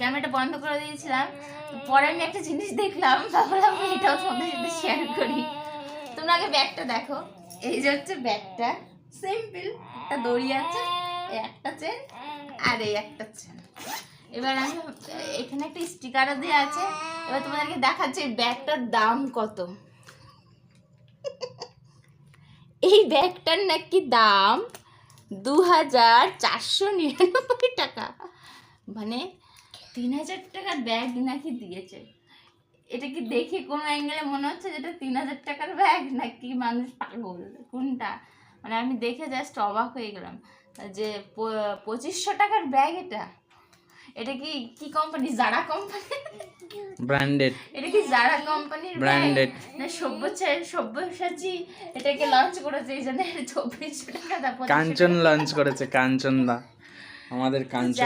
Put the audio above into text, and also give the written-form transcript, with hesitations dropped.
ক্যামেরাটা বন্ধ করে দিয়েছিলাম। পরে আমি একটা জিনিস দেখলাম, ভাবলাম এটাও তোমাদের সাথে শেয়ার করি। তোমরা আগে ব্যাগটা দেখো। এই যে হচ্ছে ব্যাগটা, সিম্পল একটা দড়ি আছে, একটা চেন আর এই একটা চেন। এবার আমি এখানে একটা স্টিকারও দেওয়া আছে। এবার তোমাদেরকে দেখাচ্ছি ব্যাগটার দাম কত। এই ব্যাগটার নাকি দাম 2499 টাকা, মানে 3000 টাকার ব্যাগ নাকি দিয়েছে। এটা কি দেখে কোনো অ্যাঙ্গেলে মনে হচ্ছে যেটা 3000 টাকার ব্যাগ, নাকি মানুষ পাগল কোনটা? মানে আমি দেখে জাস্ট অবাক হয়ে গেলাম যে 2500 টাকার ব্যাগ। এটা কি কি কোম্পানি? জারা কোম্পানি ব্র্যান্ডেড। এটা কি জারা কোম্পানির ব্র্যান্ডেড না সব্যসাচী এটাকে লঞ্চ করেছে, এই জন্য 2400 টাকা। কাঞ্চন লঞ্চ করেছে, কাঞ্চন দা, আমাদের কাঞ্চন।